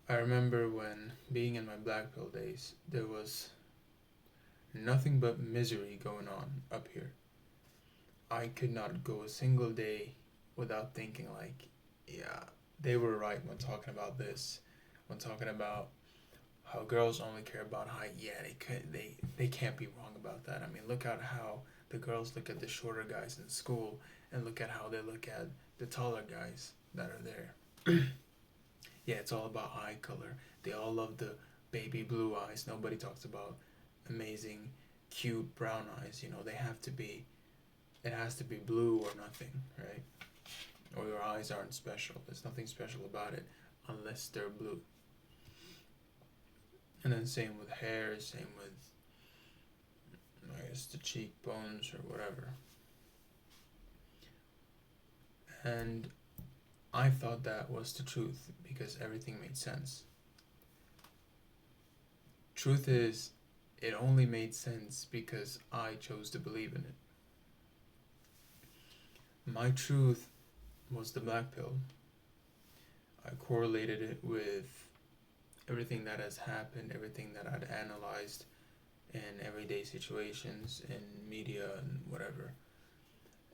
I remember when being in my black pill days, there was nothing but misery going on up here. I could not go a single day without thinking like, yeah, they were right when talking about this, when talking about how girls only care about height. Yeah, they can't be wrong about that. I mean, look at how the girls look at the shorter guys in school, and look at how they look at the taller guys that are there. Yeah, it's all about eye color. They all love the baby blue eyes. Nobody talks about amazing, cute brown eyes. You know, they have to be. It has to be blue or nothing, right? Or your eyes aren't special. There's nothing special about it unless they're blue. And then same with hair, same with I guess the cheekbones or whatever. And I thought that was the truth because everything made sense. Truth is, it only made sense because I chose to believe in it. My truth was the black pill. I correlated it with everything that has happened, everything that I'd analyzed in everyday situations, in media, and whatever.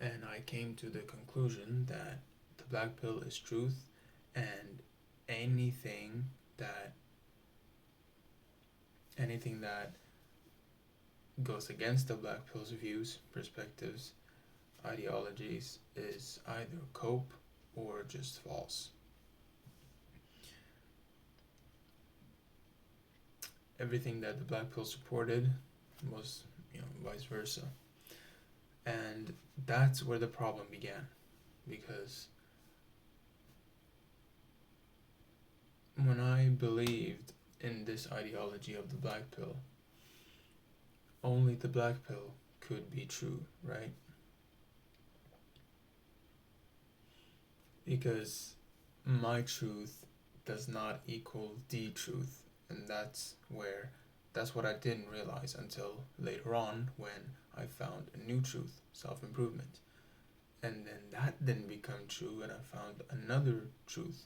And I came to the conclusion that the black pill is truth, and anything that anything that goes against the black pill's views, perspectives, ideologies is either cope or just false. Everything that the black pill supported was, vice versa. And that's where the problem began because when I believed in this ideology of the black pill, only the black pill could be true, right? Because my truth does not equal the truth, and that's what I didn't realize until later on when I found a new truth, self-improvement. And then that didn't become true and I found another truth,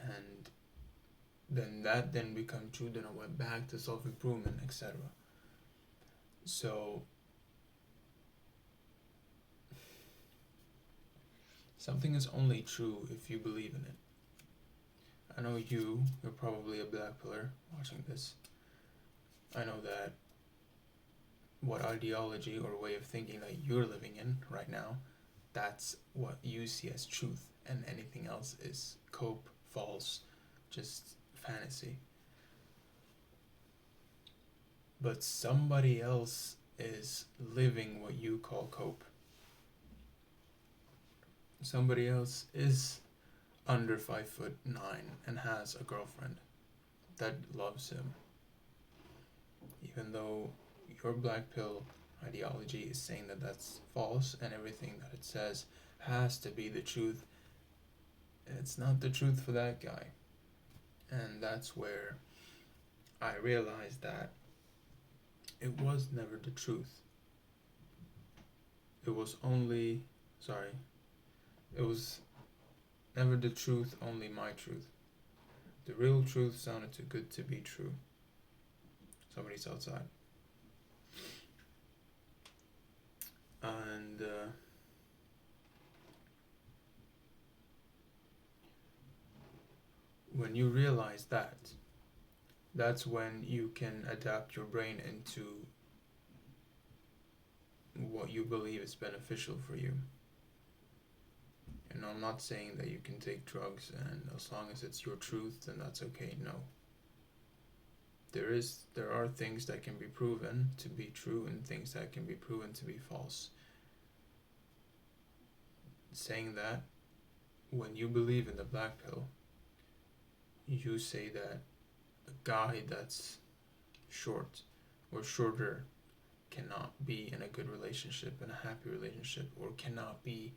and then that didn't become true, then I went back to self-improvement, etc. So something is only true if you believe in it. I know you're probably a black pillar watching this. I know that what ideology or way of thinking that you're living in right now, that's what you see as truth, and anything else is cope, false, just fantasy. But somebody else is living what you call cope. Somebody else is under 5'9" and has a girlfriend that loves him. Even though your black pill ideology is saying that that's false and everything that it says has to be the truth, it's not the truth for that guy. And that's where I realized that it was never the truth. It was only, sorry, it was never the truth, only my truth. The real truth sounded too good to be true. Somebody's outside. And when you realize that, that's when you can adapt your brain into what you believe is beneficial for you. And I'm not saying that you can take drugs and as long as it's your truth, then that's okay. No. There are things that can be proven to be true and things that can be proven to be false. Saying that, when you believe in the black pill, you say that a guy that's short or shorter cannot be in a good relationship, in a happy relationship, or cannot be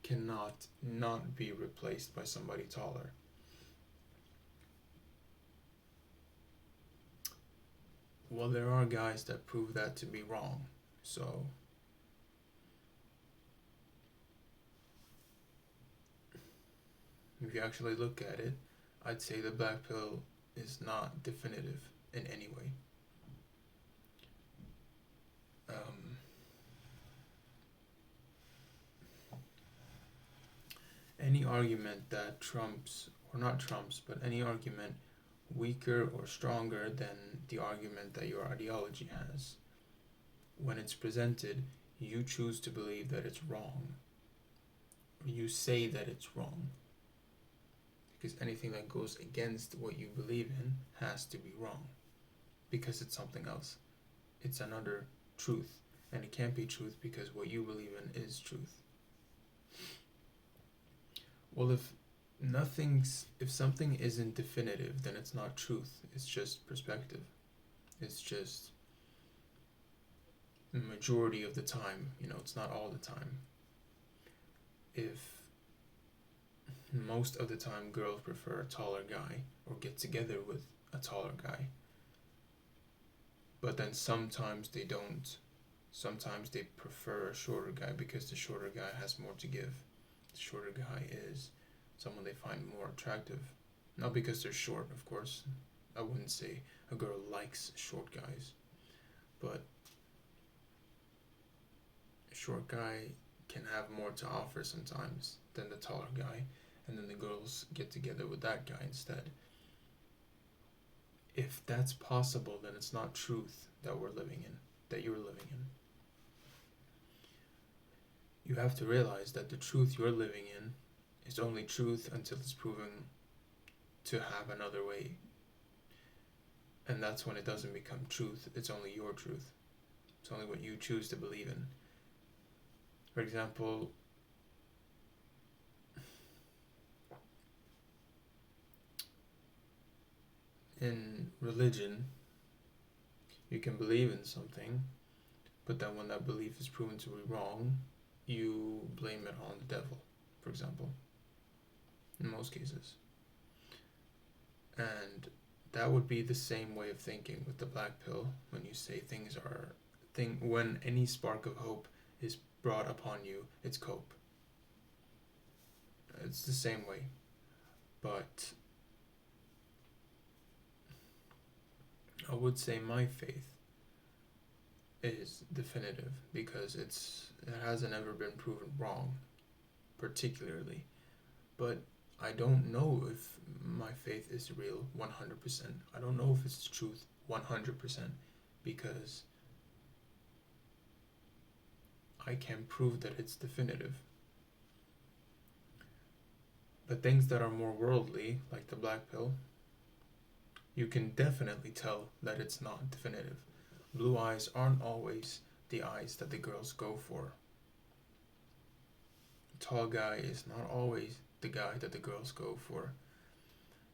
cannot not be replaced by somebody taller. Well, there are guys that prove that to be wrong. So If you actually look at it, I'd say the black pill is not definitive in any way. Um, any argument that trumps, or not trumps, but any argument weaker or stronger than the argument that your ideology has, when it's presented, you choose to believe that it's wrong. Or you say that it's wrong. Because anything that goes against what you believe in has to be wrong. Because it's something else. It's another truth. And it can't be truth because what you believe in is truth. Well, if something isn't definitive, then it's not truth. It's just perspective. It's just the majority of the time. It's not all the time. If most of the time girls prefer a taller guy or get together with a taller guy, but then sometimes they don't. Sometimes they prefer a shorter guy because the shorter guy has more to give. The shorter guy is someone they find more attractive. Not because they're short, of course. I wouldn't say a girl likes short guys, but a short guy can have more to offer sometimes than the taller guy, and then the girls get together with that guy instead. If that's possible, then it's not truth that we're living in, that you're living in. You have to realize that the truth you're living in is only truth until it's proven to have another way. And that's when it doesn't become truth, it's only your truth. It's only what you choose to believe in. For example, in religion, you can believe in something, but then when that belief is proven to be wrong, you blame it on the devil, for example, in most cases. And that would be the same way of thinking with the black pill when you say when any spark of hope is brought upon you, it's cope. It's the same way. But I would say my faith is definitive because it hasn't ever been proven wrong, particularly. But I don't know if my faith is real 100%. I don't know if it's truth 100% because I can't prove that it's definitive. But things that are more worldly, like the black pill, you can definitely tell that it's not definitive. Blue eyes aren't always the eyes that the girls go for. A tall guy is not always the guy that the girls go for.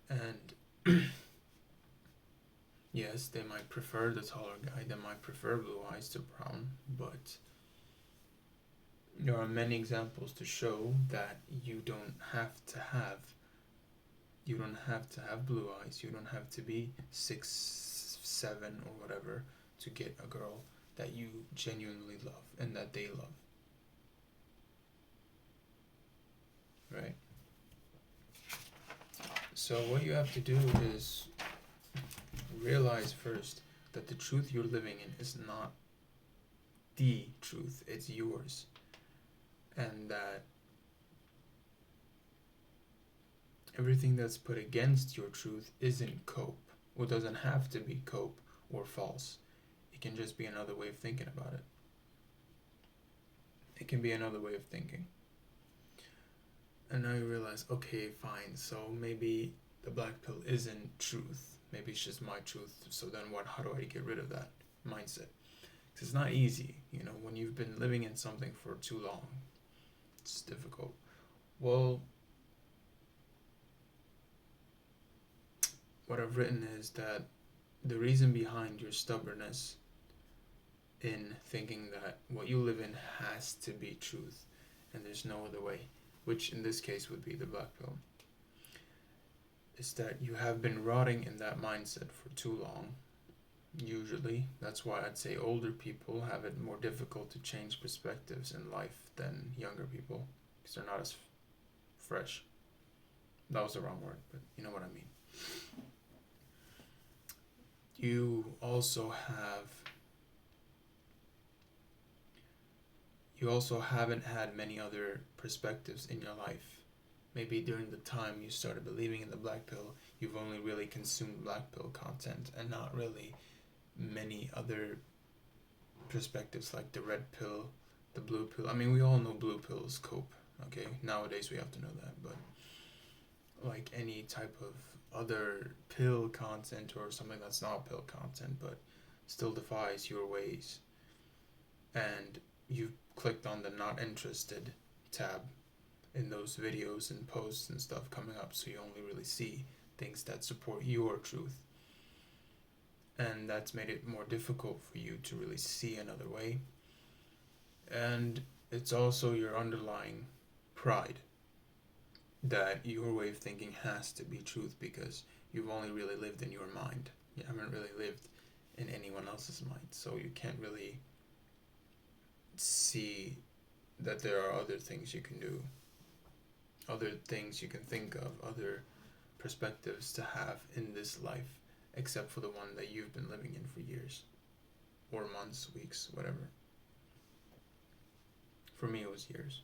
And yes, they might prefer the taller guy, they might prefer blue eyes to brown, but there are many examples to show that you don't have to have blue eyes. You don't have to be 6'7" or whatever to get a girl that you genuinely love and that they love. Right? So what you have to do is realize first that the truth you're living in is not the truth, it's yours. And that everything that's put against your truth isn't cope. Or doesn't have to be cope or false. It can just be another way of thinking about it. It can be another way of thinking. And now you realize, okay, fine, so maybe the black pill isn't truth. Maybe it's just my truth. So then how do I get rid of that mindset? Because it's not easy, when you've been living in something for too long. It's difficult. Well, what I've written is that the reason behind your stubbornness in thinking that what you live in has to be truth and there's no other way, which in this case would be the black pill, is that you have been rotting in that mindset for too long. Usually, that's why I'd say older people have it more difficult to change perspectives in life than younger people, because they're not as fresh. That was the wrong word, but you know what I mean. You also have you also haven't had many other perspectives in your life. Maybe during the time you started believing in the black pill, you've only really consumed black pill content and not really many other perspectives like the red pill, the blue pill. I mean, we all know blue pills cope. Okay, nowadays we have to know that, but like any type of other pill content or something that's not pill content but still defies your ways, and you've clicked on the not interested tab in those videos and posts and stuff coming up, so you only really see things that support your truth, and that's made it more difficult for you to really see another way. And it's also your underlying pride that your way of thinking has to be truth because you've only really lived in your mind. You haven't really lived in anyone else's mind, so you can't really see that there are other things you can do, other things you can think of, other perspectives to have in this life, except for the one that you've been living in for years, or months, weeks, whatever. For me, it was years.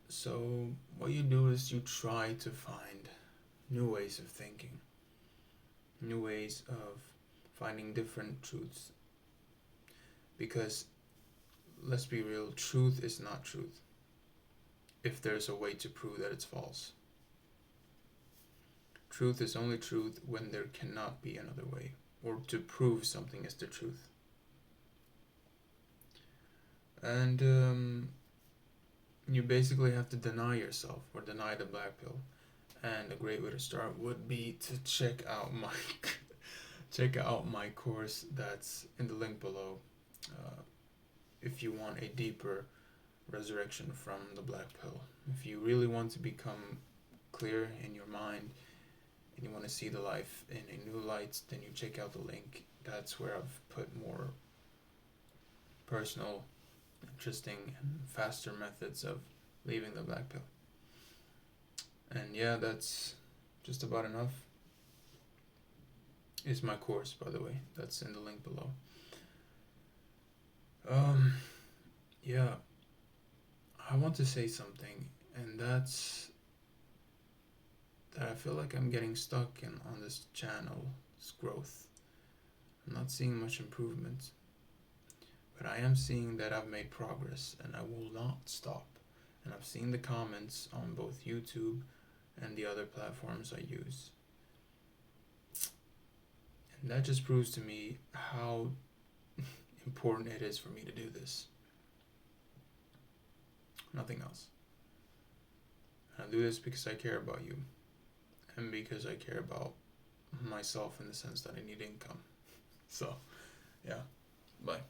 So, what you do is you try to find new ways of thinking, new ways of finding different truths. Because, let's be real, truth is not truth if there's a way to prove that it's false. Truth is only truth when there cannot be another way, or to prove something is the truth. And you basically have to deny yourself or deny the black pill. And a great way to start would be to check out my course that's in the link below. If you want a deeper resurrection from the black pill, if you really want to become clear in your mind and you want to see the life in a new light, then you check out the link. That's where I've put more personal, interesting, and faster methods of leaving the black pill. And yeah, that's just about enough. It's my course, by the way. That's in the link below. Yeah, I want to say something, and that's that I feel like I'm getting stuck on this channel, this growth. I'm not seeing much improvement, but I am seeing that I've made progress, and I will not stop. And I've seen the comments on both YouTube and the other platforms I use. And that just proves to me how important it is for me to do this. Nothing else. And I do this because I care about you. And because I care about myself in the sense that I need income. So, yeah. Bye.